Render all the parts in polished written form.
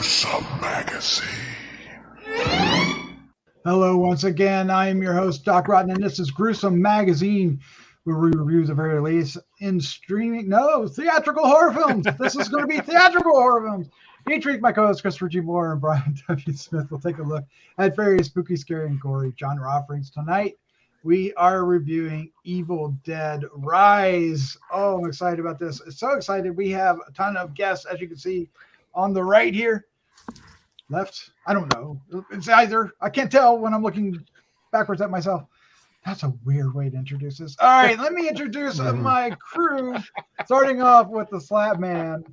Gruesome Magazine. Hello, once again. I am your host, Doc Rotten, and this is Gruesome Magazine, where we review the very latest in theatrical horror films. This is going to be theatrical horror films. Each week, my co-hosts Christopher G. Moore and Brian W. Smith will take a look at various spooky, scary, and gory genre offerings. Tonight, we are reviewing Evil Dead Rise. Oh, I'm excited about this. It's so excited. We have a ton of guests, as you can see on the right here. Left? I don't know. It's either. I can't tell when I'm looking backwards at myself. That's a weird way to introduce this. All right, let me introduce my crew, starting off with the Slap Man,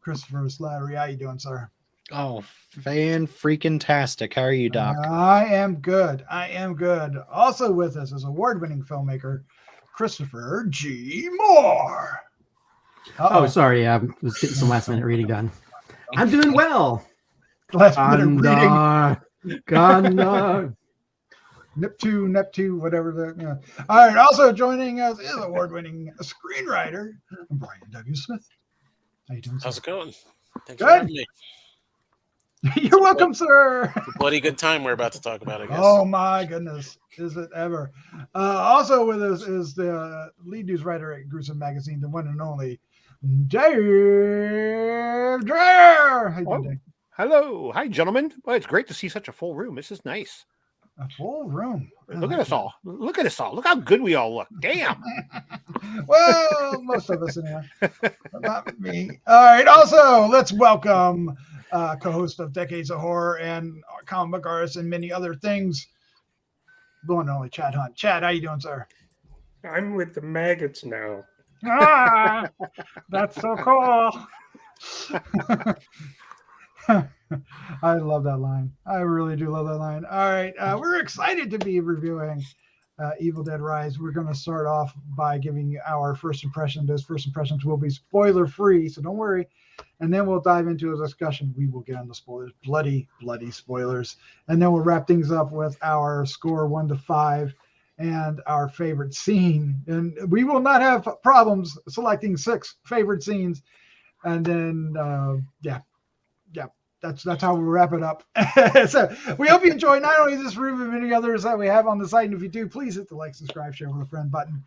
Christopher Slattery. How you doing, sir? Oh, fan-freaking-tastic. How are you, Doc? I am good. Also with us is award-winning filmmaker, Christopher G. Moore. Oh, sorry. I was getting some last-minute reading done. I'm doing well. Last-minute reading. Neptune, whatever. All right. Also joining us is award-winning screenwriter Brian W. Smith. How you doing, sir? How's it going? Thanks Good. for having me. You're welcome, sir. It's a bloody good time we're about to talk about, I guess. Oh my goodness, is it ever? Also with us is the lead news writer at Gruesome Magazine, the one and only Dreher. How you doing, Dave? Hello. Hi, gentlemen. Well, it's great to see such a full room. This is nice. A full room. Look at us all. Look at us all. Look how good we all look. Damn. Well, most of us anyway. Not me. All right. Also, let's welcome co-host of Decades of Horror and comic book artist and many other things, the one and only Chad Hunt. Chad, how you doing, sir? I'm with the maggots now. Ah, that's so cool. I love that line. I really do love that line. All right. We're excited to be reviewing Evil Dead Rise. We're going to start off by giving you our first impression. Those first impressions will be spoiler free, so don't worry. And then we'll dive into a discussion. We will get on the spoilers, bloody spoilers. And then we'll wrap things up with our score 1 to 5 and our favorite scene. And we will not have problems selecting 6 favorite scenes. And then, that's how we'll wrap it up. So we hope you enjoy not only this review, but many others that we have on the site. And if you do, please hit the like, subscribe, share with a friend button.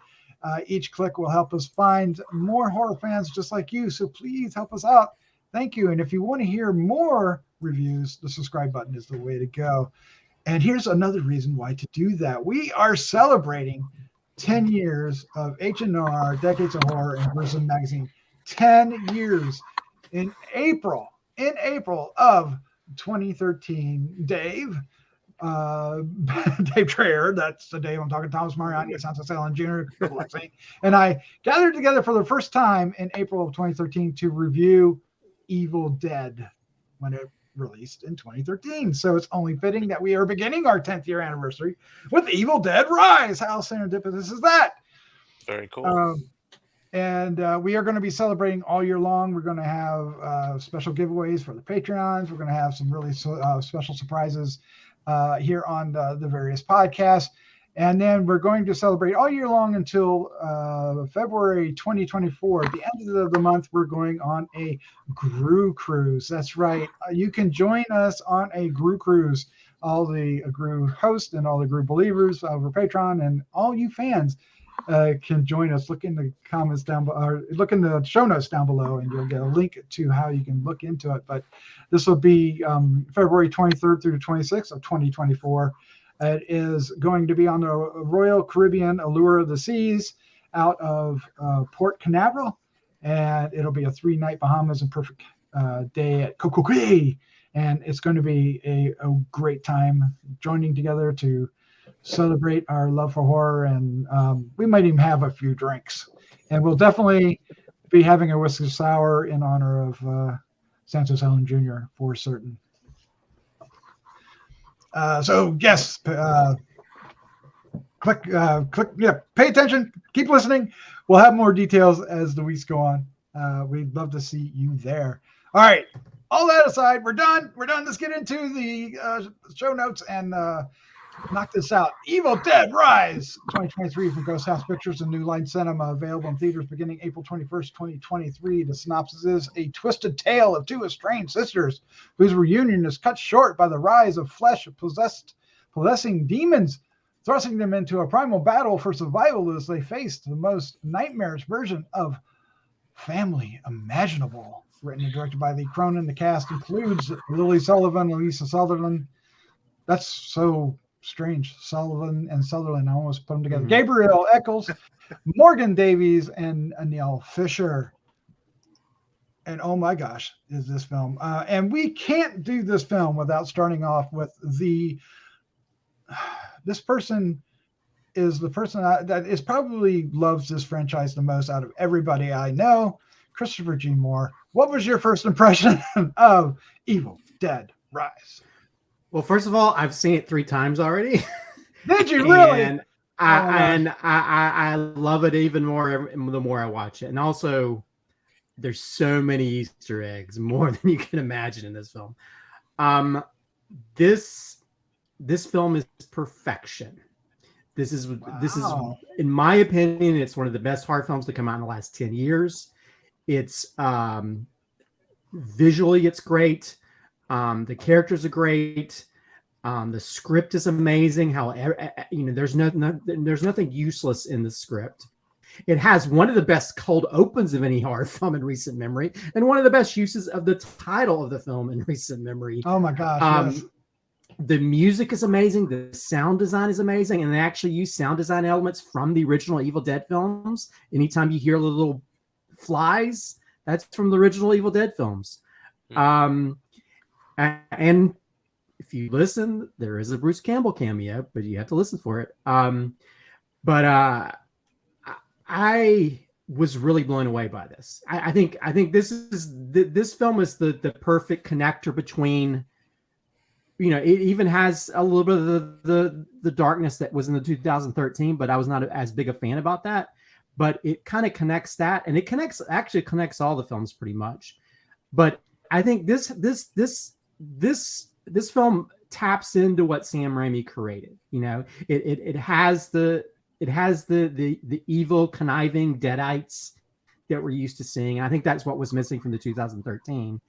Each click will help us find more horror fans just like you. So please help us out. Thank you. And if you want to hear more reviews, the subscribe button is the way to go. And here's another reason why to do that. We are celebrating 10 years of HNR, Decades of Horror, and Gruesome Magazine. 10 years in April of 2013. Dave Dreher, that's the Dave I'm talking, Thomas Mariani, Santos Ellin Jr, and I gathered together for the first time in April of 2013 to review Evil Dead when it released in 2013. So it's only fitting that we are beginning our 10th year anniversary with Evil Dead Rise. How serendipitous is that? Very cool. And we are going to be celebrating all year long. We're going to have special giveaways for the Patreons. We're going to have some really special surprises here on the various podcasts. And then we're going to celebrate all year long until February 2024. At the end of the month, we're going on a Grue cruise. That's right. You can join us on a Grue cruise. All the Grue hosts and all the Grue believers over Patreon and all you fans can join us. Look in the comments down below, or look in the show notes down below, and you'll get a link to how you can look into it. But this will be February 23rd through the 26th of 2024. It is going to be on the Royal Caribbean Allure of the Seas out of Port Canaveral, and it'll be a 3-night Bahamas and perfect day at Coco Cay. And it's going to be a great time joining together to celebrate our love for horror, and we might even have a few drinks. And we'll definitely be having a whiskey sour in honor of Santos Ellin Jr. for certain. So yes, click, pay attention, keep listening. We'll have more details as the weeks go on. We'd love to see you there. All right, all that aside, we're done. Let's get into the show notes and Knock this out. Evil Dead Rise, 2023 from Ghost House Pictures and New Line Cinema, available in theaters beginning April 21st, 2023. The synopsis is a twisted tale of two estranged sisters whose reunion is cut short by the rise of possessing demons, thrusting them into a primal battle for survival as they face the most nightmarish version of family imaginable. Written and directed by Lee Cronin. The cast includes Lily Sullivan, Lisa Sutherland. That's so strange. Sullivan and Sutherland. I almost put them together. Gabriel Eccles, Morgan Davies, and Anil Fisher. And oh my gosh, is this film. And we can't do this film without starting off with this person is the person that is probably loves this franchise the most out of everybody I know, Christopher G. Moore. What was your first impression of Evil Dead Rise? Well, first of all, I've seen it 3 times already. Did you really? And I love it even more the more I watch it. And also, there's so many Easter eggs, more than you can imagine in this film. This film is perfection. This is, in my opinion, it's one of the best horror films to come out in the last 10 years. It's visually, it's great. The characters are great. The script is amazing. How there's nothing useless in the script. It has one of the best cold opens of any horror film in recent memory, and one of the best uses of the title of the film in recent memory. Oh my gosh! Yes. The music is amazing. The sound design is amazing, and they actually use sound design elements from the original Evil Dead films. Anytime you hear little flies, that's from the original Evil Dead films. And if you listen, there is a Bruce Campbell cameo, but you have to listen for it. But I was really blown away by this. I think this film is the perfect connector between, it even has a little bit of the darkness that was in the 2013, but I was not as big a fan about that. But it kind of connects that, and it connects all the films pretty much. But I think this film taps into what Sam Raimi created. It has the evil, conniving Deadites that we're used to seeing. And I think that's what was missing from the 2013.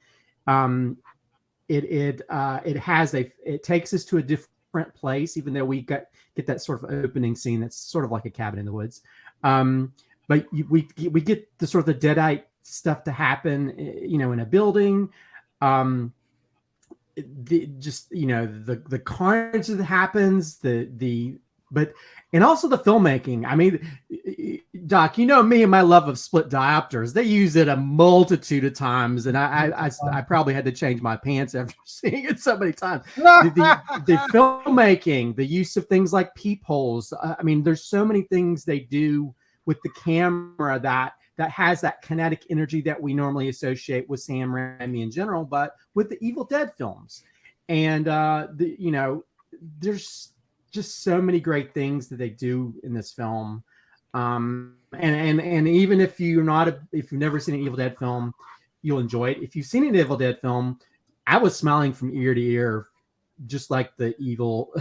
It takes us to a different place, even though we get that sort of opening scene that's sort of like a cabin in the woods. But we get the sort of the Deadite stuff to happen, in a building. The carnage that happens, and also the filmmaking. I mean, Doc, me and my love of split diopters. They use it a multitude of times, and I probably had to change my pants after seeing it so many times. The filmmaking, the use of things like peepholes. There's so many things they do with the camera that has that kinetic energy that we normally associate with Sam Raimi in general, but with the Evil Dead films. And there's just so many great things that they do in this film. And even if if you've never seen an Evil Dead film, you'll enjoy it. If you've seen an Evil Dead film, I was smiling from ear to ear, just like the evil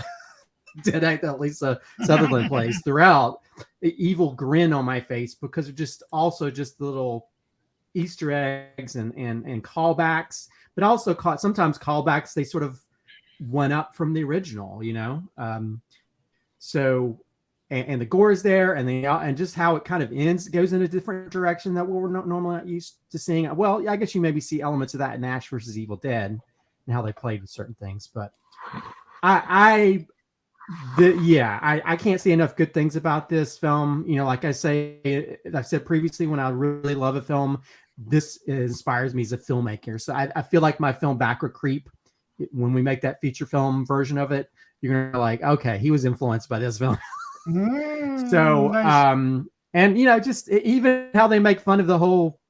Deadite that Lisa Sutherland plays throughout. The evil grin on my face because of just the little Easter eggs and callbacks, but also sometimes callbacks they sort of went up from the original, So and the gore is there, and just how it kind of goes in a different direction that we're not normally not used to seeing. Well, I guess you maybe see elements of that in Ash versus Evil Dead and how they played with certain things, but I can't say enough good things about this film. Like I've said previously, when I really love a film, this inspires me as a filmmaker. So I feel like my film Backward Creep, when we make that feature film version of it, you're gonna like, okay, he was influenced by this film. So nice. And just even how they make fun of the whole,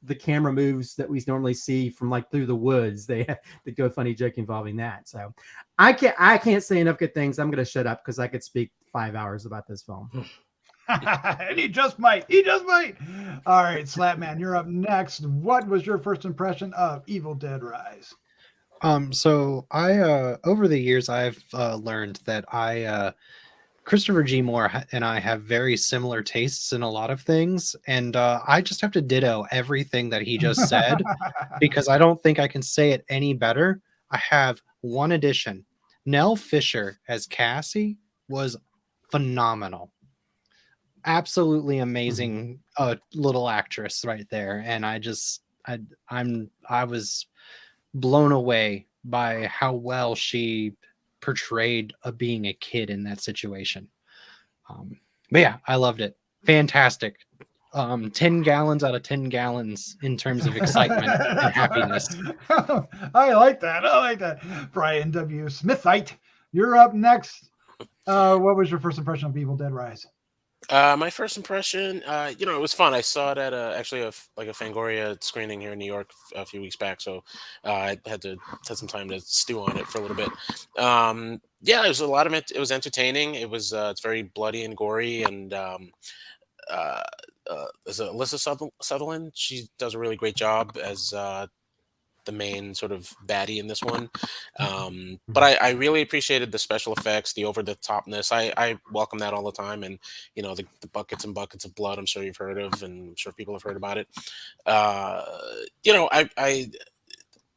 the camera moves that we normally see from like through the woods. They go funny joke involving that. So I can't say enough good things. I'm going to shut up because I could speak 5 hours about this film. And he just might. All right, Slapman, you're up next. What was your first impression of Evil Dead Rise? So I over the years I've learned that Christopher G. Moore and I have very similar tastes in a lot of things, and I just have to ditto everything that he just said because I don't think I can say it any better. I have one addition. Nell Fisher as Cassie was phenomenal. Absolutely amazing little actress right there, and I was blown away by how well she portrayed being a kid in that situation. But yeah, I loved it. Fantastic. 10 gallons out of 10 gallons in terms of excitement and happiness. I like that. I like that. Brian W. Smithite, you're up next. What was your first impression of Evil Dead Rise? My first impression, it was fun. I saw it at actually a Fangoria screening here in New York a few weeks back, so I had some time to stew on it for a little bit. Yeah, it was a lot of it. It was entertaining. It's very bloody and gory, and as Alyssa Sutherland, she does a really great job as the main sort of baddie in this one. But I really appreciated the special effects, the over the topness. I welcome that all the time. And, the buckets and buckets of blood, I'm sure you've heard of, and I'm sure people have heard about it. I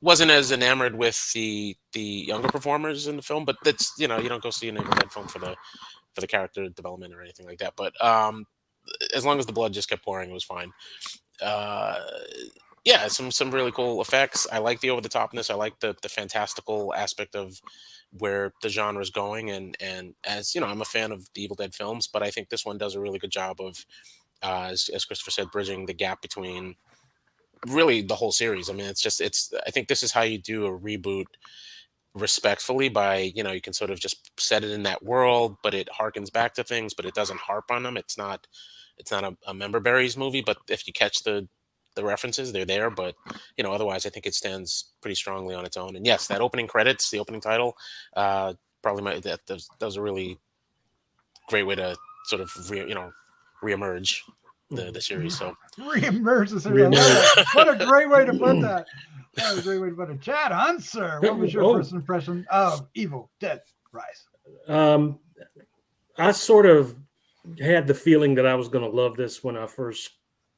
wasn't as enamored with the younger performers in the film, but that's, you don't go see an Evil Dead film for the character development or anything like that. But as long as the blood just kept pouring, it was fine. Yeah, some really cool effects. I like the over the topness. I like the fantastical aspect of where the genre is going, and as I'm a fan of the Evil Dead films, but I think this one does a really good job of, as Christopher said, bridging the gap between really the whole series. I mean, I think this is how you do a reboot respectfully by, you can sort of just set it in that world, but it harkens back to things, but it doesn't harp on them. It's not a Member Berries movie, but if you catch the references, they're there, but otherwise I think it stands pretty strongly on its own. And yes, that opening credits, the opening title, probably that was a really great way to sort of reemerge the series. So Reemerge the series. I love that. What a great way to put that. That was a great way to put it. Chad Hunter, what was your first impression of Evil Dead Rise? I sort of had the feeling that I was going to love this when I first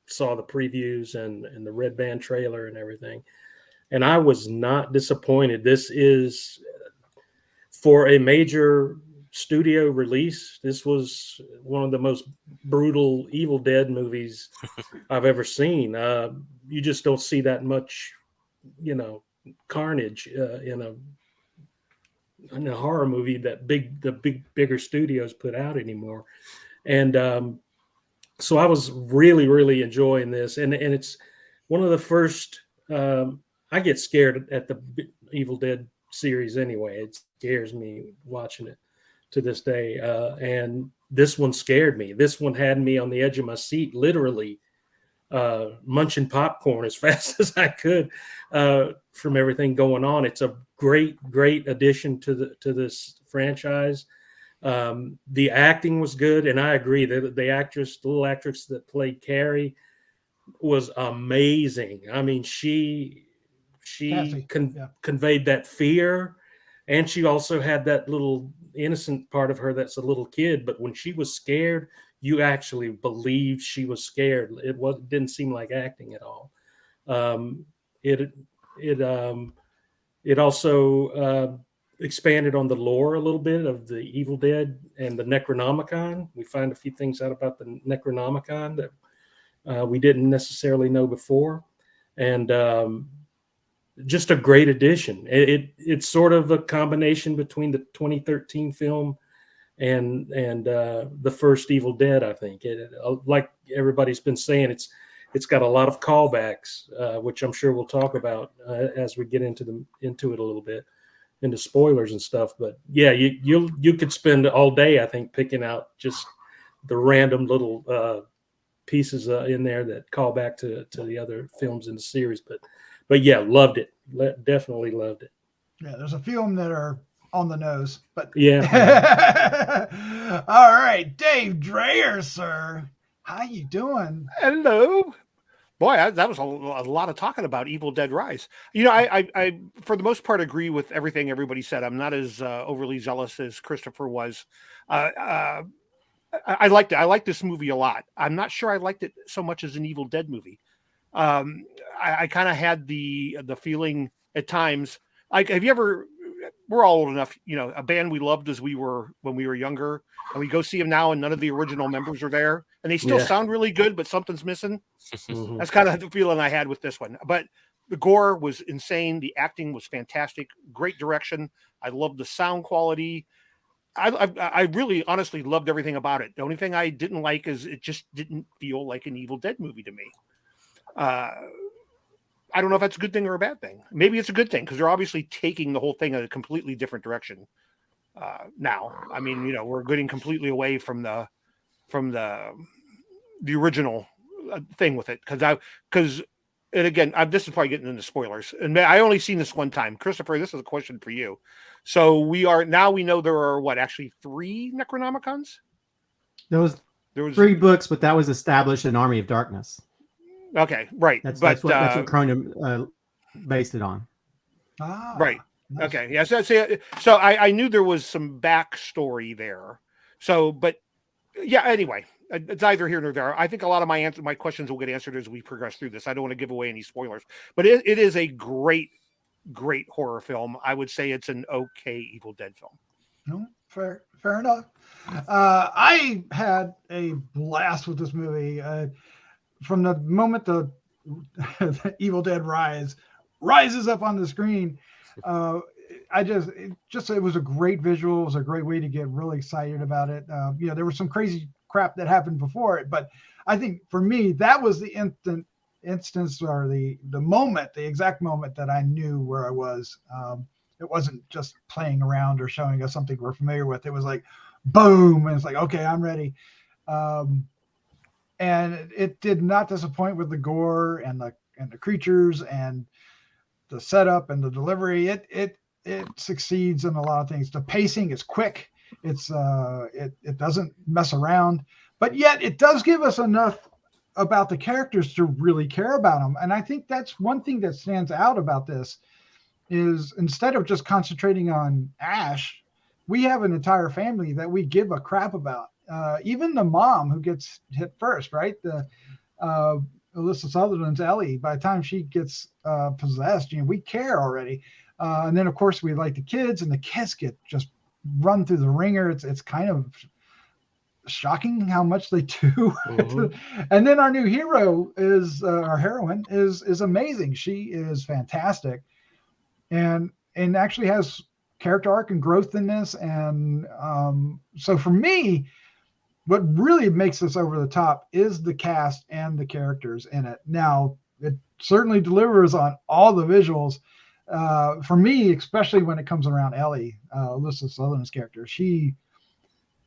saw the previews and the Red Band trailer and everything, and I was not disappointed. This is, for a major studio release, this was one of the most brutal Evil Dead movies I've ever seen. You just don't see that much, carnage in a horror movie that bigger studios put out anymore. And so I was really, really enjoying this. And it's one of the first, I get scared at the Evil Dead series anyway. It scares me watching it to this day. And this one scared me. This one had me on the edge of my seat, literally munching popcorn as fast as I could from everything going on. It's a great, great addition to this franchise. The acting was good, and I agree that the little actress that played Carrie was amazing. I mean, she conveyed that fear, and she also had that little innocent part of her that's a little kid. But when she was scared, you actually believed she was scared. It didn't seem like acting at all. It also expanded on the lore a little bit of the Evil Dead and the Necronomicon. We find a few things out about the Necronomicon that we didn't necessarily know before, and just a great addition. It's sort of a combination between the 2013 film and the first Evil Dead. I think like everybody's been saying, it's got a lot of callbacks, which I'm sure we'll talk about as we get into it a little bit, into spoilers and stuff. But yeah, you could spend all day, I think, picking out just the random little pieces in there that call back to the other films in the series. But yeah, loved it. Definitely loved it. Yeah, there's a few of them that are on the nose, but yeah. All right, Dave Dreher, sir, how you doing? Hello. Boy, that was a lot of talking about Evil Dead Rise. You know, I for the most part agree with everything everybody said. I'm not as overly zealous as Christopher was. I liked it. I liked this movie a lot. I'm not sure I liked it so much as an Evil Dead movie. I kind of had the feeling at times. Like, have you ever? We're all old enough, you know, a band we loved as when we were younger, and we go see them now, and none of the original members are there, and they still sound really good, but something's missing. Mhm. That's kind of the feeling I had with this one. But the gore was insane. The acting was fantastic. Great direction. I loved the sound quality. I really honestly loved everything about it. The only thing I didn't like is it just didn't feel like an Evil Dead movie to me. I don't know if that's a good thing or a bad thing. Maybe it's a good thing because they're obviously taking the whole thing in a completely different direction. Now, I mean, you know, we're getting completely away from the original thing with it because and again, this is probably getting into spoilers. And I only seen this one time. Christopher, this is a question for you. So we know there are actually 3 Necronomicons? There was 3 books, but that was established in Army of Darkness. Okay, right. That's what Cronin based it on. Ah, right. nice. Okay. Yeah. So I knew there was some backstory there. So, but yeah. Anyway, it's either here nor there. I think a lot of my questions will get answered as we progress through this. I don't want to give away any spoilers, but it is a great horror film. I would say it's an okay Evil Dead film. No, fair enough. I had a blast with this movie. From the moment the Evil Dead rises up on the screen, it was a great visual. It was a great way to get really excited about it. You know, there was some crazy crap that happened before it, but I think for me, that was the instance or the moment, the exact moment that I knew where I was. It wasn't just playing around or showing us something we're familiar with. It was like, boom. And it's like, okay, I'm ready. And it did not disappoint with the gore and the creatures and the setup and the delivery. It succeeds in a lot of things. The pacing is quick. It doesn't mess around, but yet it does give us enough about the characters to really care about them. And I think that's one thing that stands out about this is instead of just concentrating on Ash, we have an entire family that we give a crap about. Even the mom who gets hit first, right? The Alyssa Sutherland's Ellie. By the time she gets possessed, you know, we care already. And then of course we like the kids, and the kids get just run through the ringer. It's kind of shocking how much they do. Mm-hmm. And then our new hero is our heroine is amazing. She is fantastic, and actually has character arc and growth in this. And so for me, what really makes this over the top is the cast and the characters in it. Now, it certainly delivers on all the visuals. For me, especially when it comes around Ellie, Alyssa Sutherland's character,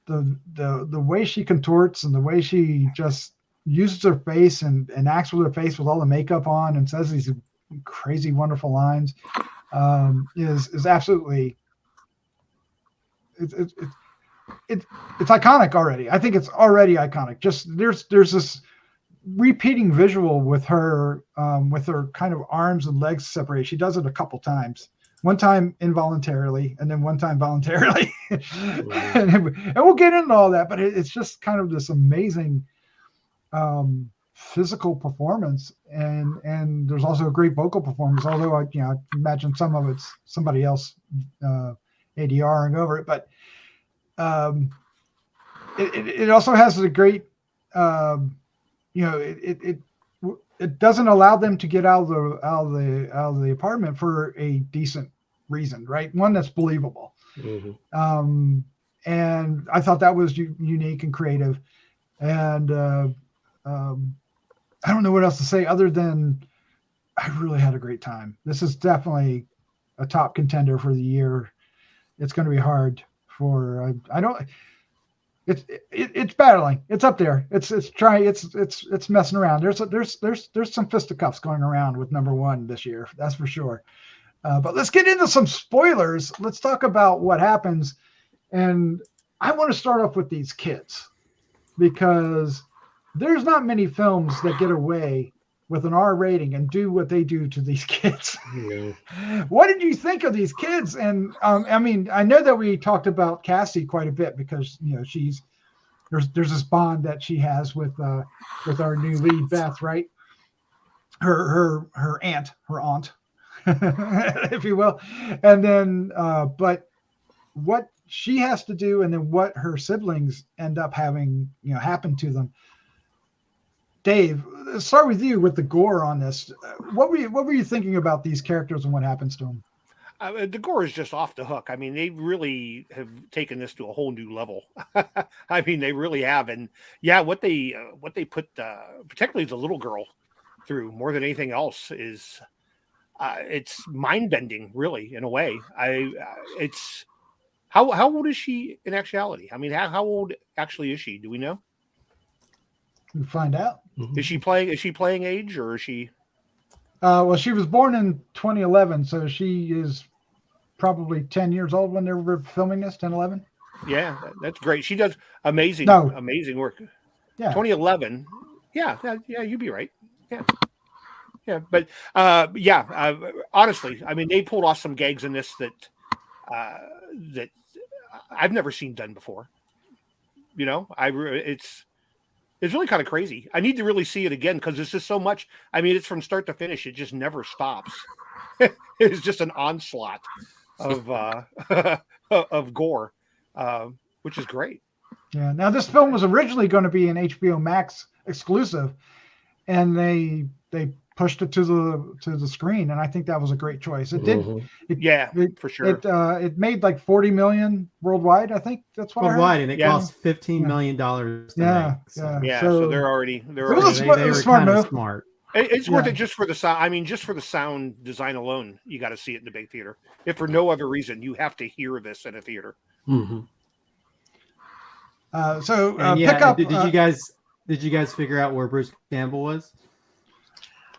the way she contorts and the way she just uses her face and acts with her face with all the makeup on and says these crazy, wonderful lines is absolutely it's iconic already. I think it's already iconic. Just there's this repeating visual with her kind of arms and legs separated. She does it a couple times. One time involuntarily, and then one time voluntarily. and we'll get into all that, but it's just kind of this amazing physical performance, and there's also a great vocal performance. Although I imagine some of it's somebody else ADRing over it, but it also has a great it doesn't allow them to get out of the apartment for a decent reason, right? One that's believable. Mm-hmm. And I thought that was unique and creative. And I don't know what else to say other than I really had a great time. This is definitely a top contender for the year. It's going to be hard for it's battling. It's up there. It's messing around. There's some fisticuffs going around with number one this year. That's for sure. But let's get into some spoilers. Let's talk about what happens. And I want to start off with these kids because there's not many films that get away with an R rating and do what they do to these kids. Yeah. What did you think of these kids? And I mean, I know that we talked about Cassie quite a bit because she's there's this bond that she has with our new lead Beth, right? Her aunt, if you will, and then but what she has to do, and then what her siblings end up having happen to them. Dave, let's start with you with the gore on this. What were you thinking about these characters and what happens to them? The gore is just off the hook. I mean, they really have taken this to a whole new level. I mean, they really have. And yeah, what they put, particularly the little girl, through more than anything else is, it's mind bending, really, in a way. It's how old is she in actuality? I mean, how old actually is she? Do we know? We'll find out. Is she playing age, or is she? Well, she was born in 2011, so she is probably 10 years old when they were filming this. 10, 11. Yeah, that's great. She does amazing work. Yeah, 2011. Yeah, you'd be right. Yeah, but honestly, I mean, they pulled off some gags in this that I've never seen done before. It's really kind of crazy. I need to really see it again because it's just so much. I mean, it's from start to finish. It just never stops. It's just an onslaught of of gore, which is great. Yeah. Now, this film was originally going to be an HBO Max exclusive, and they pushed it to the screen, and I think that was a great choice. It did. For sure. It made like 40 million worldwide. I think that's what worldwide, and it cost $15 million to make. So they're already they were smart move. Smart. It's worth it just for the sound. I mean, just for the sound design alone, you got to see it in the big theater. If for no other reason, you have to hear this in a theater. Mm-hmm. Pick up. Did you guys figure out where Bruce Campbell was?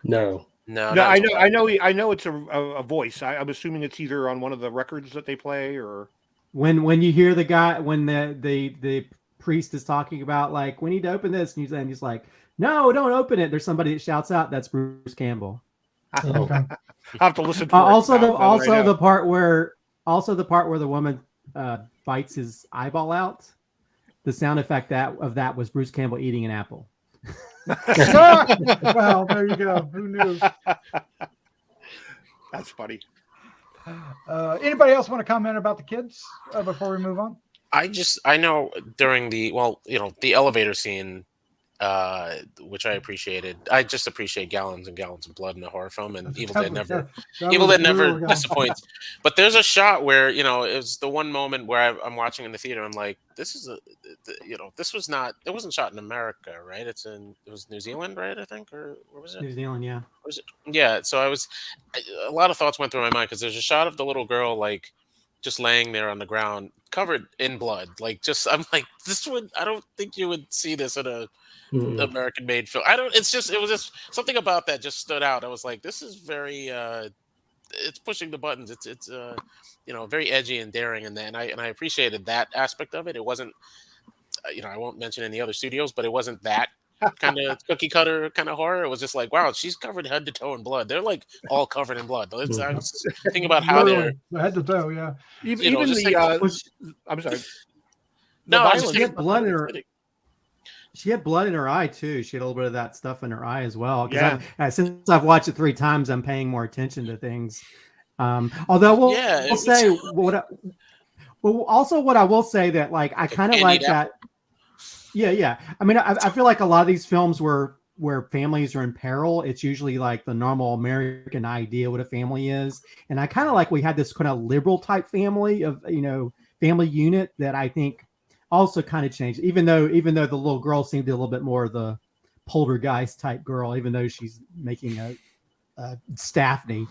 No. I know it's a voice. I'm assuming it's either on one of the records that they play, or when you hear the guy, when the priest is talking about, like, we need to open this, and he's like, no, don't open it. There's somebody that shouts out, that's Bruce Campbell. I'll have to listen. The part where the woman bites his eyeball out. The sound effect of that was Bruce Campbell eating an apple. Well, there you go. Who knew? That's funny. Anybody else want to comment about the kids before we move on? I know during the elevator scene, which I appreciated. I just appreciate gallons and gallons of blood in a horror film, and Evil Dead never disappoints. But there's a shot where it was the one moment where I'm watching in the theater. I'm like, this wasn't shot in America, right? It was New Zealand, right? I think, or where was it? New Zealand, yeah. Was it? Yeah. So a lot of thoughts went through my mind because there's a shot of the little girl like just laying there on the ground, covered in blood. I'm like, I don't think you would see this in a American-made film. It was just something about that just stood out. I was like, this is very, it's pushing the buttons. It's very edgy and daring, and I appreciated that aspect of it. It wasn't, I won't mention any other studios, but it wasn't that kind of cookie cutter kind of horror. It was just like, wow, she's covered head to toe in blood. They're like all covered in blood. I was thinking about how they're head to toe, yeah. I'm sorry. She had blood in her. She had blood in her eye too. She had a little bit of that stuff in her eye as well. Yeah. Since I've watched it 3 times, I'm paying more attention to things. Although what I will say that, like, I kind of like that. Yeah. I mean, I feel like a lot of these films where families are in peril, it's usually like the normal American idea what a family is, and I kind of like we had this kind of liberal type family of family unit that I think also kind of changed. Even though the little girl seemed a little bit more of the poltergeist type girl, even though she's making a Staffney,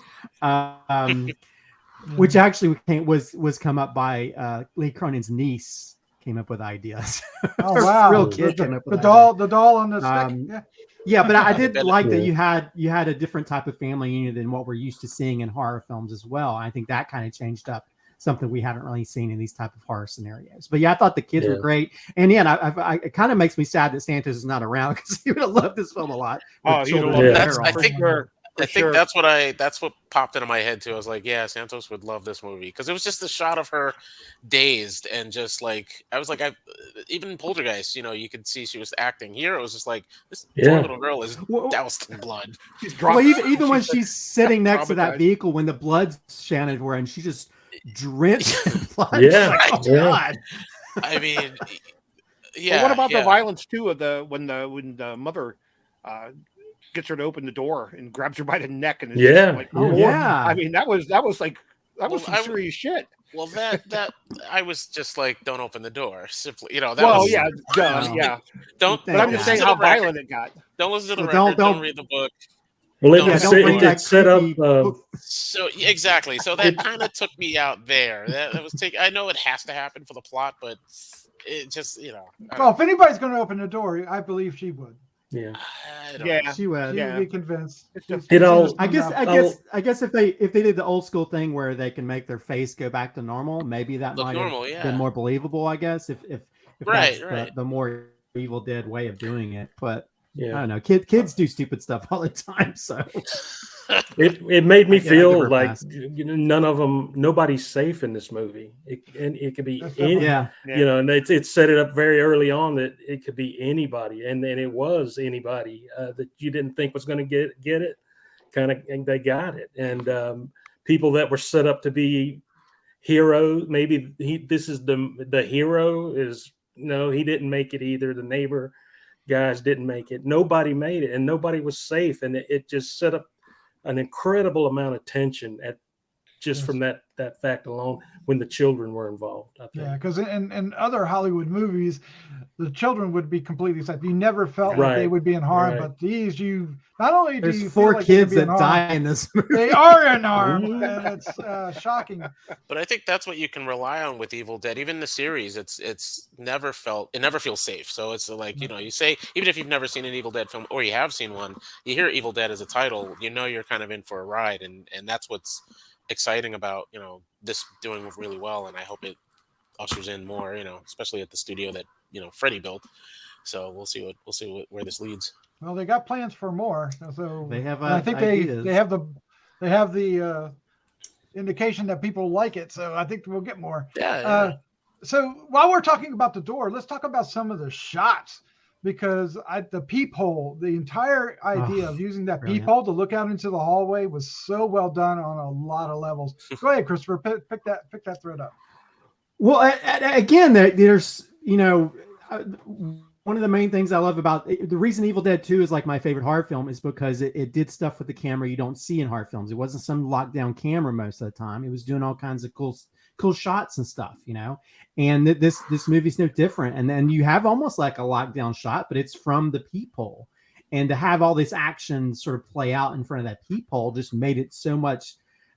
which actually was come up by Lee Cronin's niece. Came up with ideas. Oh wow! Real kid came up with the doll on the stick. Yeah, but I did like that you had a different type of family unit than what we're used to seeing in horror films as well. I think that kind of changed up something we haven't really seen in these type of horror scenarios. But yeah, I thought the kids were Yeah. great. And yeah, it kind of makes me sad that Santos is not around because he would have loved this film a lot. Oh, with he'd have children loved in it. That's, peril. I think I think that's what popped into my head too. I was like, yeah, Santos would love this movie because it was just the shot of her dazed and just like I was like, even in Poltergeist, you could see she was acting. Here, it was just like this poor little girl is doused in blood. She's Well, drunk. even when she's sitting next to that Traumatized. vehicle, when the blood's shining everywhere, and she just drenched in blood. Yeah, It's like, oh yeah. God. I mean, But yeah. what about yeah. the violence too of when the mother gets her to open the door and grabs her by the neck and is Yeah. just like, Oh, "Lord." yeah. I mean that was like Well, some serious shit. Well, that I was just like, don't open the door. Simply, that Well, was, yeah, duh, No. yeah. Don't. But I'm just saying listen to how the record. violent it got. Don't listen to the Well, record. don't- Don't read the book. Well, Don't bring it that set up. creepy book. So exactly. So that kind of took me out there. That was I know it has to happen for the plot, but it just I don't Well, if anybody's going to open the door, I believe she would. Yeah. I don't Yeah. know. She was. She Yeah. would be convinced. It's just- It all- I guess if they did the old school thing where they can make their face go back to normal, maybe that Look might normal, have yeah. been more believable. I guess if Right, that's right. the more Evil Dead way of doing it. But I Yeah. don't know. Kids do stupid stuff all the time. So It made me I give her feel a like pass. nobody's safe in this movie. It could be That's any, yeah. Yeah. and it set it up very early on that it could be anybody, and then it was anybody that you didn't think was going to get it. And they got it, and people that were set up to be heroes. Maybe this is the hero is no, he didn't make it either. The neighbor guys didn't make it. Nobody made it, and nobody was safe, and it just set up an incredible amount of tension from that fact alone when the children were involved. I think. Yeah, because in other Hollywood movies, the children would be completely safe. You never felt like they Right, would be in harm, right. but these not only do you There's feel 4 like they could kids be in that harm, die in this movie. they are in harm, and it's shocking. But I think that's what you can rely on with Evil Dead. Even the series, it never feels safe. So it's like you say, even if you've never seen an Evil Dead film or you have seen one, you hear Evil Dead as a title, you're kind of in for a ride, and that's what's exciting about this doing really well. And I hope it ushers in more, especially at the studio that Freddie built. So we'll see where this leads. Well, they got plans for more, so They have and I think ideas. they have the indication that people like it. So I think we'll get more. Yeah. So while we're talking about the door, let's talk about some of the shots, because the peephole, the entire idea of using that brilliant. peephole to look out into the hallway was so well done on a lot of levels. Go ahead, Christopher, pick that thread up. Well, again, there's one of the main things I love about the reason Evil Dead 2 is like my favorite horror film is because it did stuff with the camera you don't see in horror films. It wasn't some lockdown camera most of the time. It was doing all kinds of cool shots and stuff, and this movie's no different. And then you have almost like a lockdown shot, but it's from the peephole, and to have all this action sort of play out in front of that peephole just made it so much.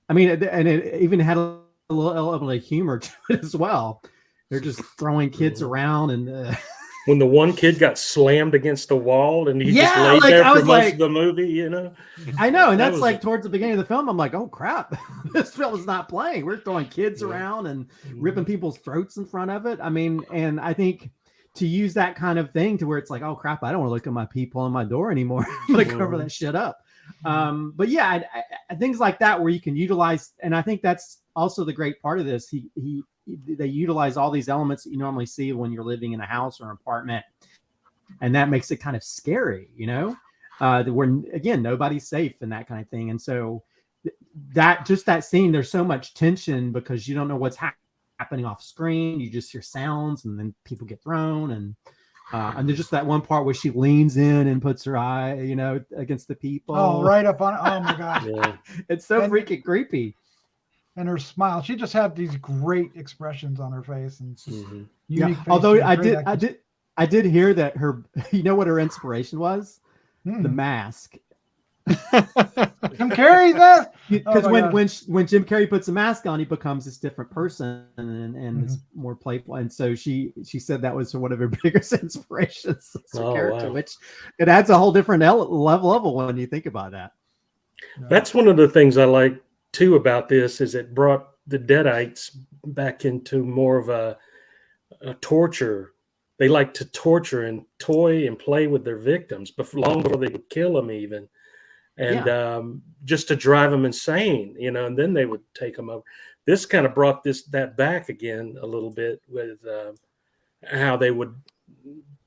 I mean, and it even had a little element of humor to it as well. They're just throwing kids around and When the one kid got slammed against the wall and he just Yeah, laid like, there I for was most like- of the movie, I know, and That that's was like towards the beginning of the film. I'm like, oh crap, this film is not playing. We're throwing kids around and ripping people's throats in front of it. I mean, and I think to use that kind of thing to where it's like, oh crap, I don't want to look at my peephole in my door anymore. I'm gonna cover that shit up. But yeah, things like that where you can utilize, and I think that's also the great part of this. They utilize all these elements that you normally see when you're living in a house or an apartment, and that makes it kind of scary, where again nobody's safe and that kind of thing. And so that scene, there's so much tension because you don't know what's happening off screen. You just hear sounds, and then people get thrown, and there's just that one part where she leans in and puts her eye, against the people. Oh, right up on. Oh my God! Yeah. It's so And- freaking creepy. And her smile. She just had these great expressions on her face, and it's just Mhm. unique. face Although and great acting. I did hear that her, what her inspiration was? The mask. Jim Carrey's that. Because Oh my God. when Jim Carrey puts a mask on, he becomes this different person and it's more playful. And so she said that was one of her biggest inspirations as a Oh, character, wow. which it adds a whole different level when you think about that. That's one of the things I like too about this is it brought the Deadites back into more of a torture. They like to torture and toy and play with their victims, but long before they would kill them even. And just to drive them insane, and then they would take them over. This kind of brought that back again a little bit with how they would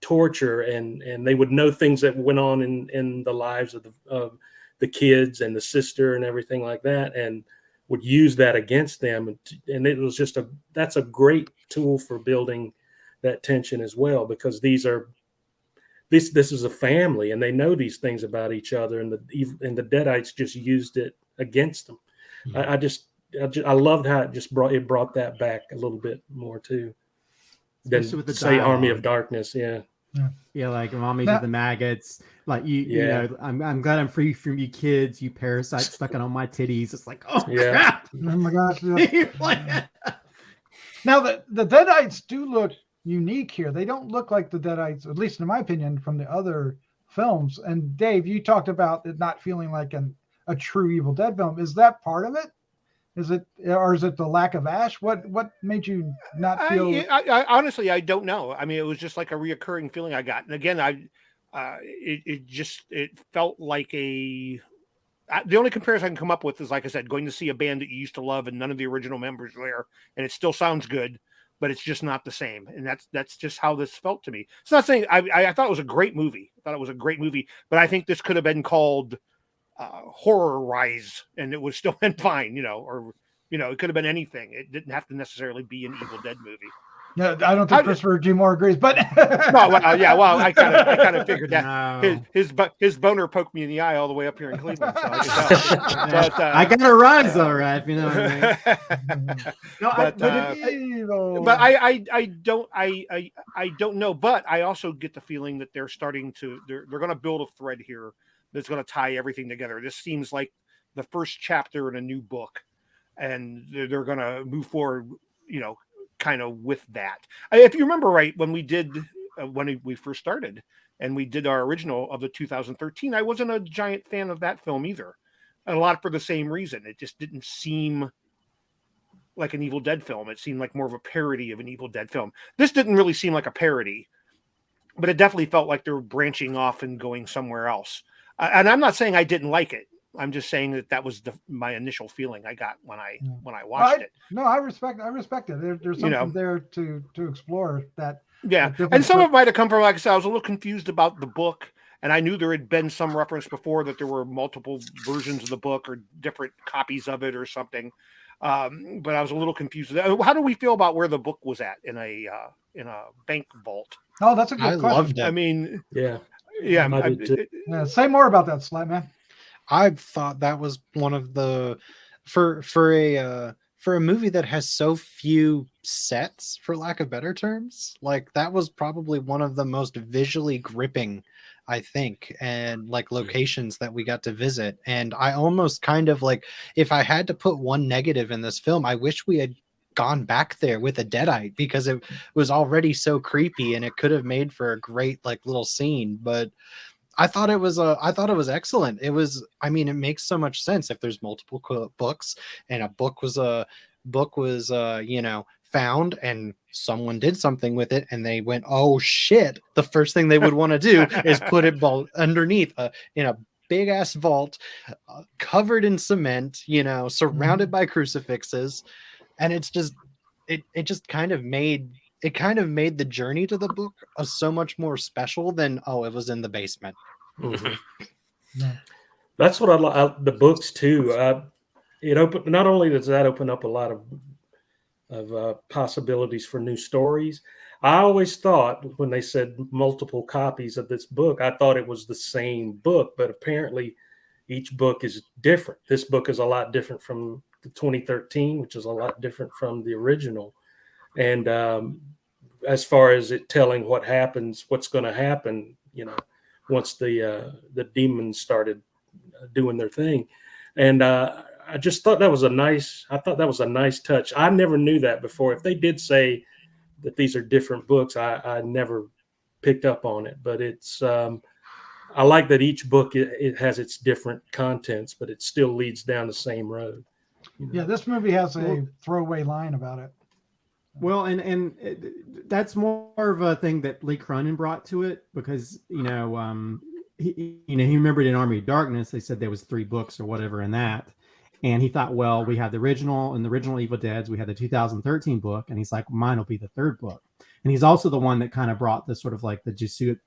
torture and they would know things that went on in the lives of the kids and the sister and everything like that, and would use that against them. And it was that's a great tool for building that tension as well, because this is a family and they know these things about each other, and the Deadites just used it against them. Mm-hmm. I loved how it brought that back a little bit more too than with the say dialogue. Army of Darkness. Yeah, like mommies with the maggots. Like you know, I'm glad I'm free from you kids, you parasites stuck on my titties. It's like, oh crap. Oh my gosh. Now the Deadites do look unique here. They don't look like the Deadites, at least in my opinion, from the other films. And Dave, you talked about it not feeling like a true Evil Dead film. Is that part of it? Is it the lack of Ash? What made you not feel? I honestly, I don't know. I mean, it was just like a reoccurring feeling I got. And again, it felt like the only comparison I can come up with is, like I said, going to see a band that you used to love and none of the original members are there, and it still sounds good, but it's just not the same. And that's just how this felt to me. It's not saying I thought it was a great movie. But I think this could have been called Horror Rise, and it would still been fine, or it could have been anything. It didn't have to necessarily be an Evil Dead movie. No, I don't think Christopher G. Moore agrees, but no, well, I kind of figured that. No. His boner poked me in the eye all the way up here in Cleveland. So I got a rise, all right, if you know what I mean. No, but I don't know. But I also get the feeling that they're going to build a thread here that's going to tie everything together. This seems like the first chapter in a new book, and they're going to move forward, kind of with that. If you remember right, when we first started and we did our original of the 2013, I wasn't a giant fan of that film either. And a lot for the same reason. It just didn't seem like an Evil Dead film. It seemed like more of a parody of an Evil Dead film. This didn't really seem like a parody, but it definitely felt like they were branching off and going somewhere else. And I'm not saying I didn't like it. I'm just saying that was my initial feeling I got when I watched it. No, I respect it. There's something there to explore that. Yeah, and some of it might have come from, like I said, I was a little confused about the book, and I knew there had been some reference before that there were multiple versions of the book or different copies of it or something. But I was a little confused. How do we feel about where the book was at in a bank vault? Oh, that's a good question. I loved it. I mean, Yeah. Say more about that, Slat Man. I thought that was one of the for a movie that has so few sets, for lack of better terms, like that was probably one of the most visually gripping, I think, and like locations that we got to visit. And I almost kind of like, if I had to put one negative in this film, I wish we had gone back there with a Deadite, because it was already so creepy and it could have made for a great like little scene. But I thought it was excellent. It makes so much sense if there's multiple books and a book was found and someone did something with it and they went, oh shit. The first thing they would want to do is put it underneath in a big ass vault, covered in cement, surrounded by crucifixes. And it's just, it just kind of made the journey to the book so much more special than, it was in the basement. Mm-hmm. Yeah. That's what I like. The books too. Not only does that open up a lot of possibilities for new stories. I always thought when they said multiple copies of this book, I thought it was the same book, but apparently each book is different. This book is a lot different from the 2013, which is a lot different from the original. And as far as it telling what's going to happen, once the demons started doing their thing. And I just thought that was a nice touch. I never knew that before. If they did say that these are different books, I never picked up on it. But it's I like that each book it has its different contents, but it still leads down the same road. Yeah, this movie has a throwaway line about it. Well, that's more of a thing that Lee Cronin brought to it because he remembered in Army of Darkness they said there was 3 books or whatever in that, and he thought, well, we have the original Evil Deads, we had the 2013 book, and he's like, mine will be the 3rd book. And he's also the one that kind of brought the sort of like the Jesuit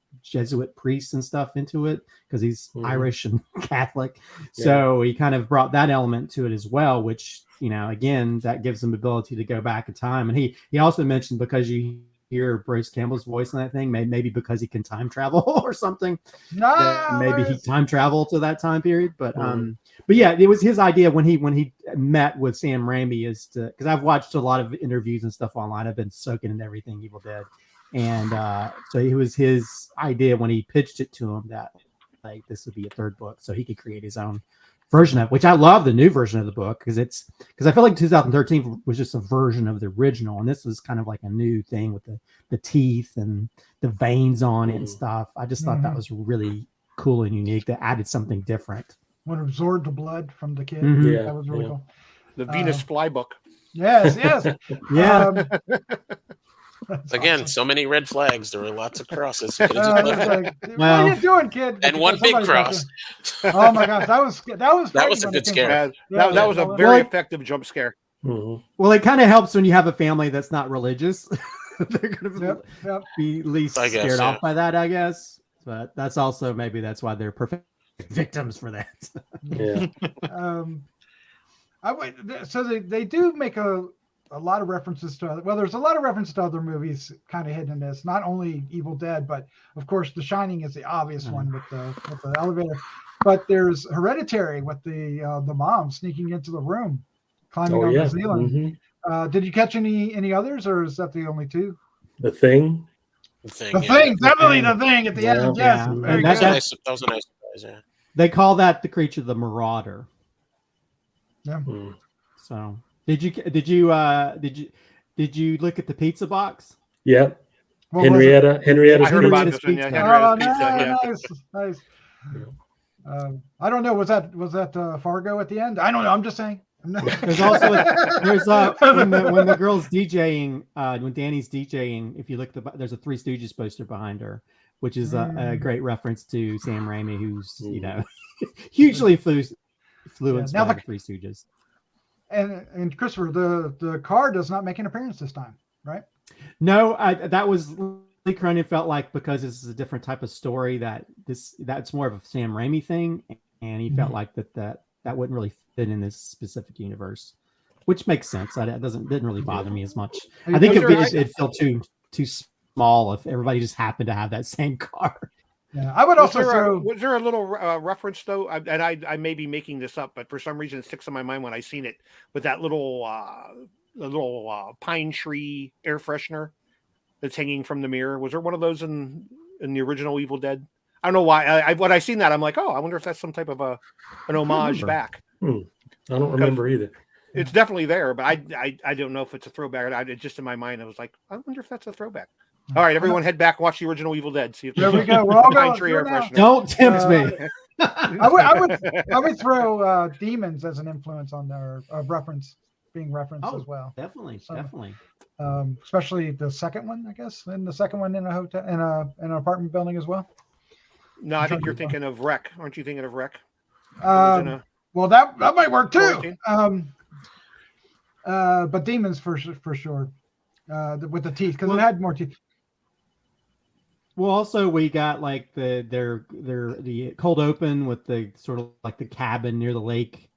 priests and stuff into it because he's Irish and Catholic. Yeah. So he kind of brought that element to it as well, which, again, that gives him the ability to go back in time. And he also mentioned because you hear Bruce Campbell's voice in that thing, maybe because he can time travel or something. No, maybe he time traveled to that time period. But yeah, it was his idea when he met with Sam Raimi because I've watched a lot of interviews and stuff online. I've been soaking in everything Evil Dead. And so it was his idea when he pitched it to him that like this would be a 3rd book so he could create his own version of it, which I love the new version of the book because I feel like 2013 was just a version of the original, and this was kind of like a new thing with the teeth and the veins on it and stuff. I just thought that was really cool and unique. That added something different. When it absorbed the blood from the kid, Yeah, that was really cool. The Venus fly book. Yes, yeah. Again, awesome. So many red flags. There were lots of crosses. What are you doing, kid? And one big cross. Oh my gosh, that was a good scare. That was a very effective jump scare. Mm-hmm. Well, it kind of helps when you have a family that's not religious. They're going to be least scared off by that, I guess. But that's also that's why they're perfect victims for that. Yeah. So they do make a lot of references to there's a lot of references to other movies kind of hidden in this, not only Evil Dead, but of course The Shining is the obvious one with the elevator, but there's Hereditary with the mom sneaking into the room, climbing on the ceiling. Did you catch any others, or is that the only 2? The Thing. Definitely The Thing at the end. Yes, that was a nice surprise. Yeah. They call that the creature the Marauder. Yeah. So did you look at the pizza box? Yeah. Henrietta. I heard about this one. Nice. I don't know. Was that Fargo at the end? I don't know. I'm just saying. There's also when the girl's DJing, when Danny's DJing. If you look there's a Three Stooges poster behind her, which is a great reference to Sam Raimi, who's hugely fluent by the Three Stooges. And Christopher, the car does not make an appearance this time, right? No, that was Lee Cronin felt like because this is a different type of story that's more of a Sam Raimi thing, and he felt like that wouldn't really fit in this specific universe, which makes sense. That didn't really bother me as much. I think it felt too small if everybody just happened to have that same car. Yeah, I would also was there a little reference though, and I may be making this up, but for some reason it sticks in my mind when I seen it with that little pine tree air freshener that's hanging from the mirror. Was there one of those in the original Evil Dead? I don't know why. When I seen that, I'm like, I wonder if that's some type of an homage back. I don't remember either. It's definitely there, but I don't know if it's a throwback. It just in my mind, I was like, I wonder if that's a throwback. All right, everyone, head back, watch the original Evil Dead. See if there we go. We're all going tree air freshener. Don't tempt me. I would throw Demons as an influence on their reference being referenced as well. Definitely. Especially the second one, I guess, and the second one in a hotel in an apartment building as well. No, I think you're thinking of Wreck. Aren't you thinking of Wreck? Well, that might work too. But Demons for sure. With the teeth, because it had more teeth. Well, also we got like the cold open with the sort of like the cabin near the lake.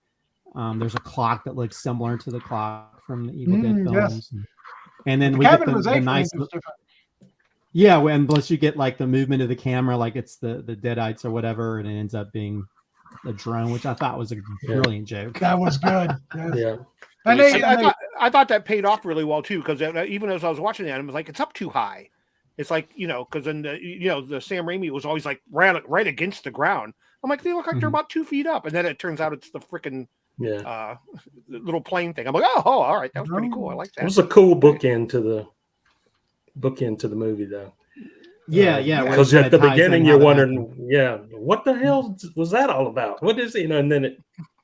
There's a clock that looks similar to the clock from the Evil Dead films. Yes. And then we get the nice. Yeah, and plus you get like the movement of the camera, like it's the Deadites or whatever, and it ends up being a drone, which I thought was a brilliant joke. That was good. Yes. Yeah. And I thought that paid off really well too, because even as I was watching that, I was like, it's up too high. It's like, because in the Sam Raimi was always like right against the ground. I'm like, they look like they're about 2 feet up, and then it turns out it's the freaking little plane thing. I'm like, oh, all right, that was pretty cool. I like that. It was a cool bookend to the movie, though. Yeah. Because at the beginning, you're wondering, what the hell was that all about? What is it? And then it.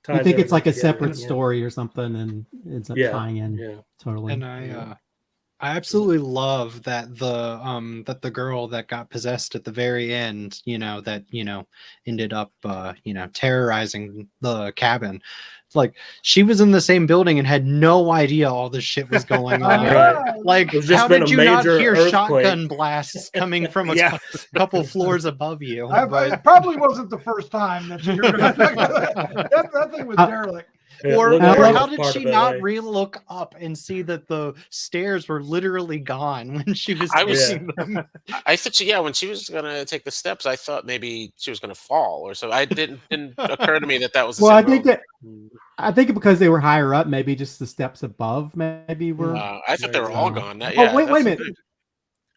I think it's like a separate story or something, and ends up tying in totally. And I I absolutely love that the girl that got possessed at the very end, that ended up terrorizing the cabin. It's like she was in the same building and had no idea all this shit was going on. Right. Like, There's just how been did a you not major hear earthquake. shotgun blasts coming from a Yeah. couple floors above you? It probably wasn't the first time that you heard that thing was derelict. Yeah, Or Linda or was how did part she of not LA. re-look up and see that the stairs were literally gone when she was I was- taking them? I thought when she was gonna take the steps, I thought maybe she was gonna fall or so. I didn't occur to me that was the Well, I same think road. I think because they were higher up, maybe just the steps above, maybe were. I thought they were all gone. Oh, Yeah, wait a that's the minute.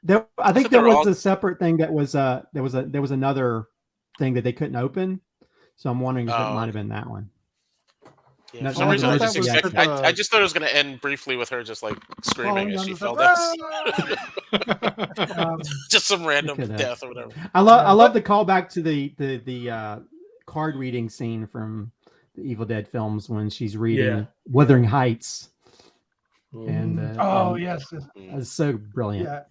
thing. I think thought they there were was all- a separate thing that was there was another thing that they couldn't open. So I'm wondering if it Oh. might have been that one. Yeah, No, for some I reason, I thought just that was expected. the- I just thought it was going to end briefly with her just like screaming as she fell down. Um, Just some random could have. death or whatever. I love the callback to the card reading scene from the Evil Dead films when she's reading Yeah. Wuthering Heights, Mhm. and yes. it's so brilliant. Yeah.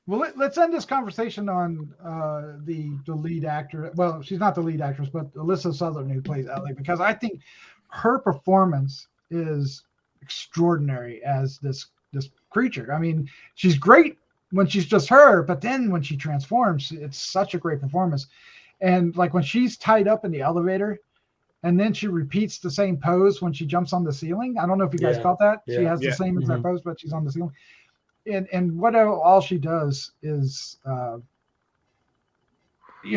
Well, let's end this conversation on the lead actor. Well, she's not the lead actress, but Alyssa Southern, who plays Ellie, because I think her performance is extraordinary as this creature. I mean, she's great when she's just her, but then when she transforms, it's such a great performance. And like when she's tied up in the elevator, and then she repeats the same pose when she jumps on the ceiling. I don't know if you guys Yeah. caught that. She Yeah. has the same exact Mhm. pose, but she's on the ceiling. And what all she does is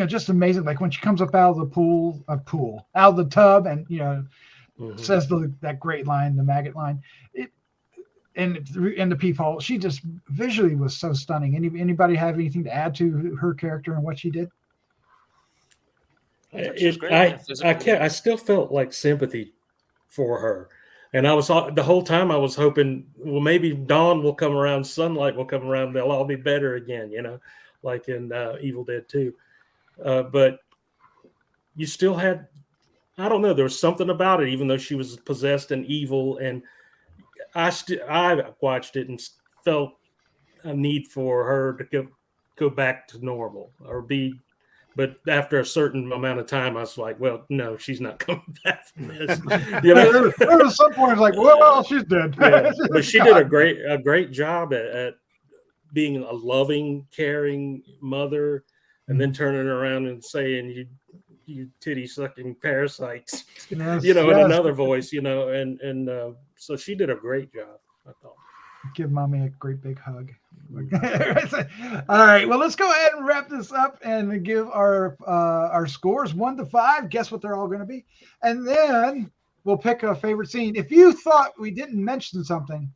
just amazing. Like when she comes up out of the out of the tub, and Mhm. says that great line, the maggot line, in the peephole. She just visually was so stunning. Anybody have anything to add to her character and what she did? I thought she was great, yeah, physically. I still felt like sympathy for her, and I was the whole time I was hoping, well, maybe dawn will come around, sunlight will come around, they'll all be better again, like in Evil Dead 2. But you still had, I don't know, there was something about it, even though she was possessed and evil, and I watched it and felt a need for her to go back to normal or be. But after a certain amount of time, I was like, well, no, she's not coming back from this. There was some point like, well, she's dead. Yeah. But she did a great job at being a loving, caring mother, and then turning around and saying, you titty sucking parasites, Yes, in yes. another voice, and so she did a great job, I thought. Give mommy a great big hug. All right, well, let's go ahead and wrap this up and give our scores 1 to 5. Guess what they're all going to be, and then we'll pick a favorite scene. If you thought we didn't mention something,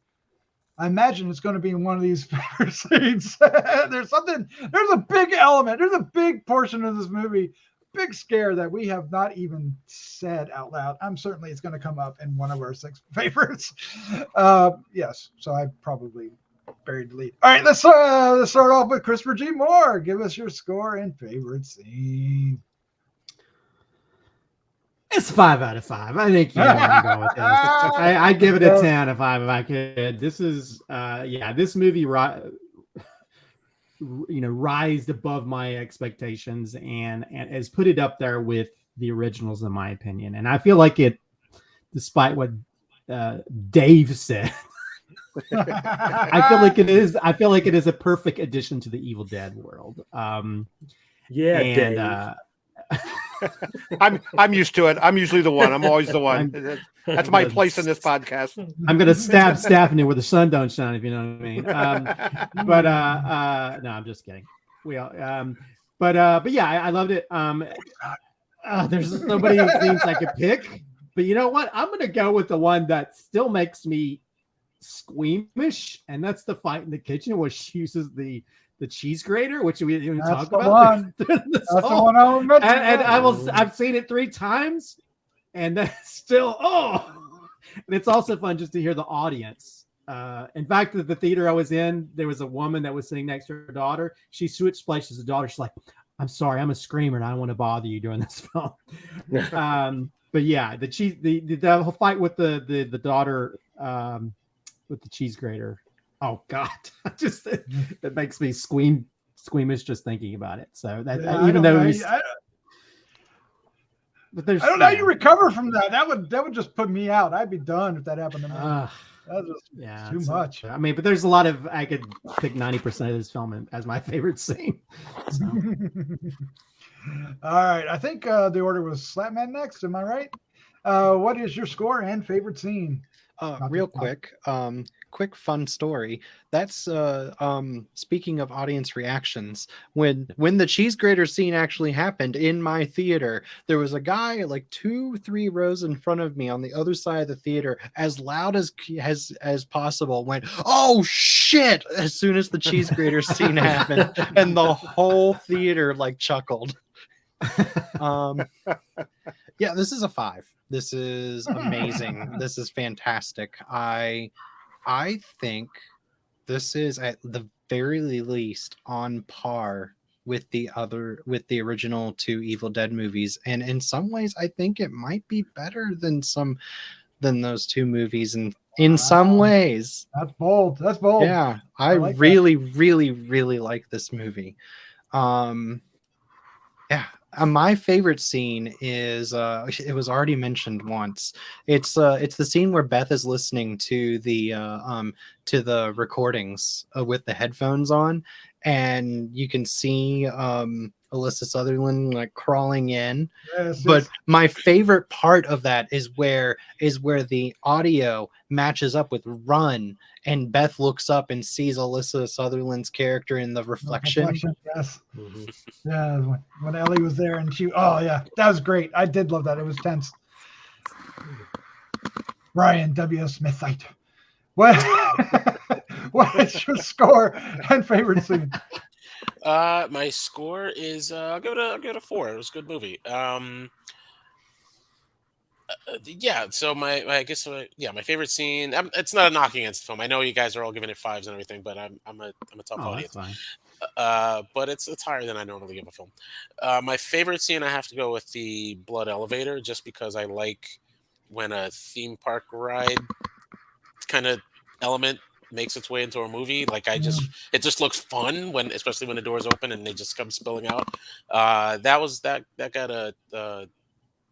I imagine it's going to be in one of these favorite scenes. There's a big element, there's a big portion of this movie, big scare that we have not even said out loud. Certainly it's going to come up in one of our 6 favorites. Yes, so I probably buried the lead. All right, let's start off with Christopher G. Moore. Give us your score and favorite scene. It's 5 out of 5. I think you know where I'm going with this. I'd give it a 10 out of 5 if I could. This is, this movie, rised above my expectations and has put it up there with the originals, in my opinion. And I feel like it, despite what Dave said, I feel like it is a perfect addition to the Evil Dead world. Dave. I'm used to it. I'm usually the one. I'm always the one. That's my place in this podcast. I'm gonna stab Stephanie where the sun don't shine, if you know what I mean. No, I'm just kidding. We all, but yeah, I loved it. There's so many things I could pick, but you know what? I'm gonna go with the one that still makes me squeamish, and that's the fight in the kitchen where she uses the cheese grater, which we didn't even talk about. That's the one I was mentioning. And I've seen it 3 times, and that's still and it's also fun just to hear the audience. In fact, at the theater I was in, there was a woman that was sitting next to her daughter. She switched places with the daughter. She's like, "I'm sorry, I'm a screamer, and I don't want to bother you during this film." But yeah, the whole fight with the daughter with the cheese grater. Oh God, just it makes me squeamish just thinking about it. So that Yeah, even though but there's, I don't know how you recover from that. That would just put me out. I'd be done if that happened to me. That's just too much. I mean, but there's a lot of, I could pick 90% of this film as my favorite scene. So. All right, I think the order was Slapman next. Am I right? What is your score and favorite scene? Real quick, quick fun story. That's speaking of audience reactions. When the cheese grater scene actually happened in my theater, there was a guy like 2-3 rows in front of me on the other side of the theater, as loud as possible, went, "Oh shit!" as soon as the cheese grater scene happened, and the whole theater like chuckled. Yeah, this is a 5. This is amazing. This is fantastic. I think this is at the very least on par with the original 2 Evil Dead movies, and in some ways I think it might be better than those 2 movies, and in some ways. That's bold. Yeah, I like really like this movie. Yeah. My favorite scene is it was already mentioned once. It's the scene where Beth is listening to the recordings with the headphones on, and you can see Alyssa Sutherland like crawling in. But my favorite part of that is where the audio matches up with Run, and Beth looks up and sees Alyssa Sutherland's character in the reflection. Yes. Mm-hmm. Yeah, when Ellie was there and that was great. I did love that. It was tense. Brian W. Smithite. What is your score and favorite scene? My score is I'll give it a 4. It was a good movie. So my favorite scene. It's not a knock against the film. I know you guys are all giving it 5s and everything, but I'm a tough audience. That's fine. But it's higher than I normally give a film. My favorite scene, I have to go with the blood elevator, just because I like when a theme park ride kind of element makes its way into a movie. Like it just looks fun especially when the doors open and they just come spilling out. That got a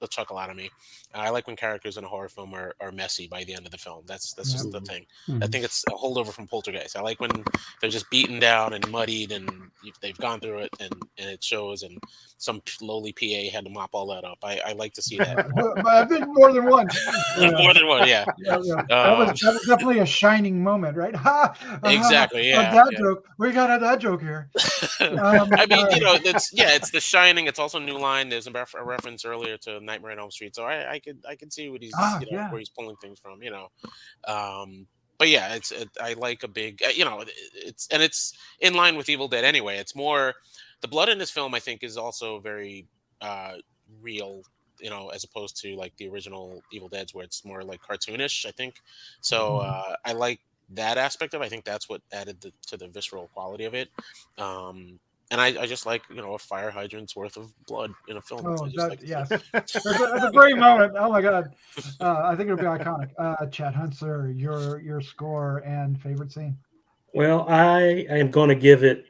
chuckle out of me. I like when characters in a horror film are messy by the end of the film. That's just the thing. I think it's a holdover from Poltergeist. I like when they're just beaten down and muddied and they've gone through it and it shows, and some lowly PA had to mop all that up. I like to see that. I think more than one. More than one, yeah. That was definitely a shining moment, right? Exactly, yeah. A dad joke. We got a dad joke here. I mean, it's The Shining. It's also New Line. There's a reference earlier to Nightmare on Elm Street, so I could see what he's where he's pulling things from, but yeah, I like a big it's in line with Evil Dead anyway. It's more the blood in this film, I think, is also very real, as opposed to like the original Evil Deads where it's more like cartoonish, I think. So I like that aspect of it. I think that's what added to the visceral quality of it. And I just like, a fire hydrant's worth of blood in a film. Yes. That's a great moment. Oh my God. I think it'll be iconic. Chad Hunter, your score and favorite scene. Well, I am going to give it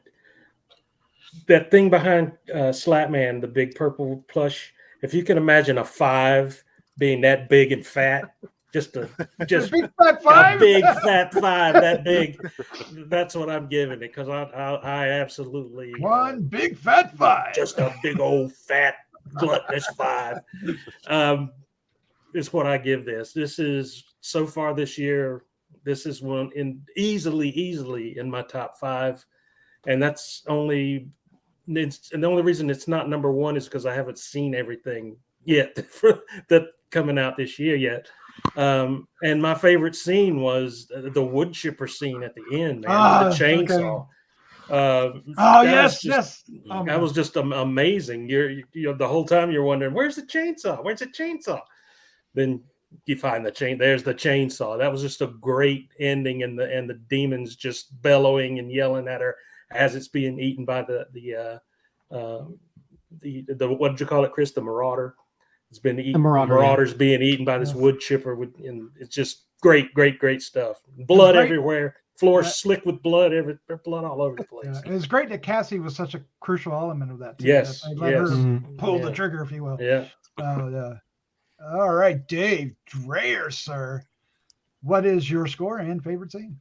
that thing behind Slapman, the big purple plush. If you can imagine a 5 being that big and fat, just a big fat 5, that big. That's what I'm giving it, because I absolutely one big fat 5, just a big old fat gluttonous 5. Is what I give this. This is so far this year. This is one easily in my top 5, and that's only. And the only reason it's not number 1 is because I haven't seen everything yet that coming out this year yet. And my favorite scene was the wood chipper scene at the end, man, with the chainsaw. Yes. That was just amazing. You're the whole time you're wondering, where's the chainsaw? Where's the chainsaw? Then you find the chain. There's the chainsaw. That was just a great ending, and the demons just bellowing and yelling at her as it's being eaten by the what did you call it, Chris? The marauder. It's been eaten. Marauders being eaten by this wood chipper, and it's just great stuff. Blood everywhere. Floor slick with blood, blood all over the place. Yeah. It's great that Cassie was such a crucial element of that. Too. Yes, That they let yes. her pull the trigger, if you will. Yeah. Yeah. All right, Dave Dreher, sir. What is your score and favorite scene?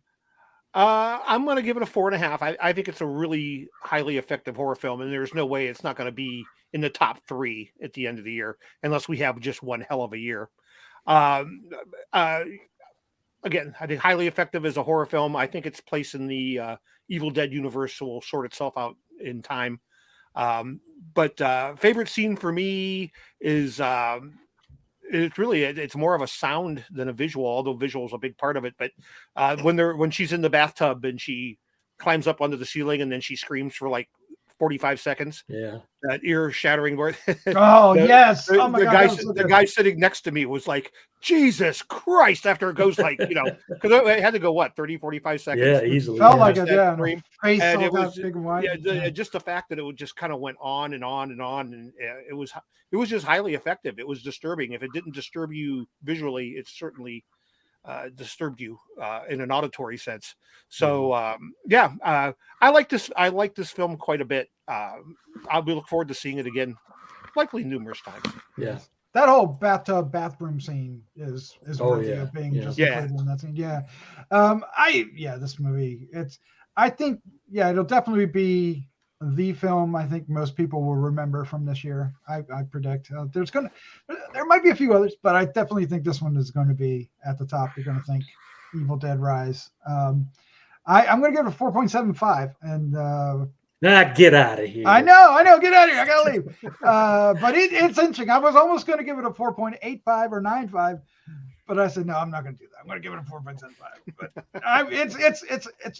I'm going to give it a 4.5. I think it's a really highly effective horror film, and there's no way it's not going to be in the top 3 at the end of the year, unless we have just one hell of a year. Again, I think highly effective as a horror film. I think its place in the Evil Dead universe will sort itself out in time. But favorite scene for me is it's more of a sound than a visual, although visual is a big part of it. But when she's in the bathtub and she climbs up onto the ceiling and then she screams for like 45 seconds. Yeah. That ear-shattering word. Yes. Oh my God. The guy sitting next to me was like, Jesus Christ, after it goes like, because it had to go, 30, 45 seconds? Yeah, easily. Felt like it, yeah. Face and it was big and wide. Yeah, just the fact that it just kind of went on and on and on. And it was just highly effective. It was disturbing. If it didn't disturb you visually, it certainly disturbed you in an auditory sense. So I like this. I like this film quite a bit. I'll be looking forward to seeing it again, likely numerous times. Yeah, that whole bathroom scene is worthy of being just included in that scene. Yeah, this movie. I think it'll definitely be the film I think most people will remember from this year. I predict there might be a few others, but I definitely think this one is going to be at the top. You're going to think Evil Dead Rise. I'm going to give it a 4.75, and get out of here. I know, get out of here. I gotta leave. But it's interesting. I was almost going to give it a 4.85 or 9.5, but I said no, I'm not going to do that. I'm going to give it a 4.75. But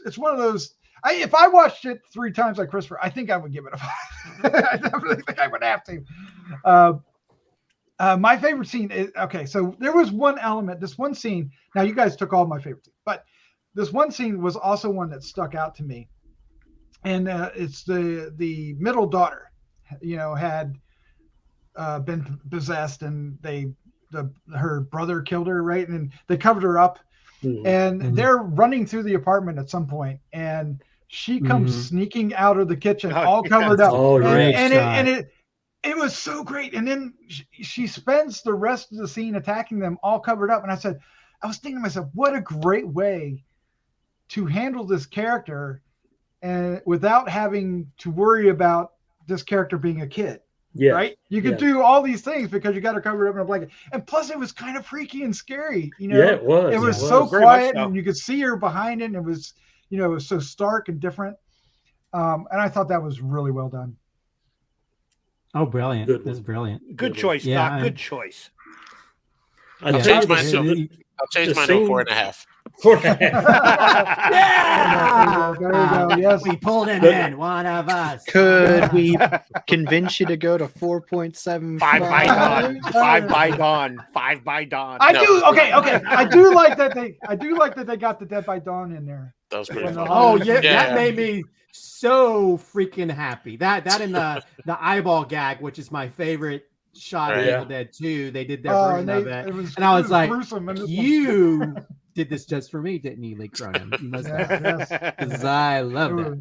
it's one of those. If I watched it 3 times like Christopher, I think I would give it a 5. I definitely think I would have to. My favorite scene is so there was one element, this one scene. Now you guys took all my favorite scenes, but this one scene was also one that stuck out to me, and it's the middle daughter, had been possessed, and her brother killed her, right? And they covered her up. And they're running through the apartment at some point, and she comes sneaking out of the kitchen, all covered up. Oh, and it was so great. And then she spends the rest of the scene attacking them, all covered up. And I was thinking to myself, what a great way to handle this character, and without having to worry about this character being a kid. Yeah. Right? You could do all these things because you got her covered up in a blanket. And plus it was kind of freaky and scary, Yeah, it was. It was so quiet, and you could see her behind it, and it was, it was so stark and different. And I thought that was really well done. Oh, brilliant. That's brilliant. Good choice, Doc. Good choice. I'll change mine to 4.5. 4.5. Yeah! There we go. Yes. We pulled him in, one of us. Could we convince you to go to 4.75? 5 by dawn. 5 by dawn. 5 by dawn. I do like that they got the Dead by Dawn in there. That was pretty fun. Oh yeah, that made me so freaking happy. That in the eyeball gag, which is my favorite shot of Evil Dead 2. They did their version of it. And I was like, you did this just for me, didn't you, Lee Cronin? You must have. Because I love it.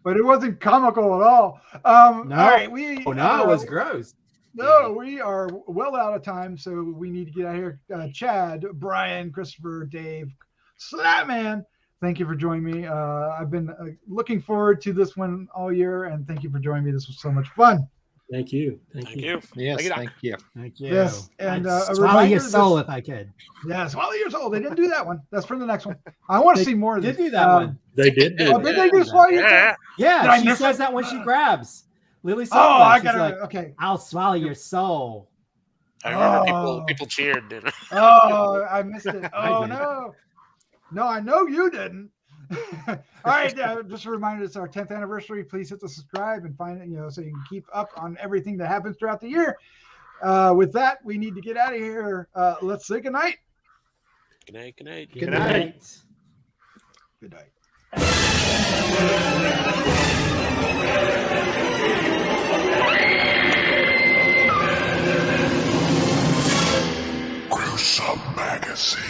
But it wasn't comical at all. All right, it was gross. No, we are well out of time, so we need to get out of here. Chad, Brian, Christopher, Dave, Slatman, thank you for joining me. I've been looking forward to this one all year, and thank you for joining me. This was so much fun. Thank you. Thank you. Yes, thank you. Thank you. Yes, and swallow your soul if I could. Yeah, swallow your soul. They didn't do that one. That's for the next one. I want to see more of this. They did do that one. They did do Did they do swallow your soul? Yeah, she says that when she grabs. Lily said I got it. Okay. I'll swallow your soul. I remember people cheered, didn't it? Oh, I missed it. Oh, no. No, I know you didn't. All right, just a reminder, it's our 10th anniversary. Please hit the subscribe and find it, so you can keep up on everything that happens throughout the year. With that, we need to get out of here. Let's say goodnight. Good night. Good night. Good night. Good night. Gruesome Magazine.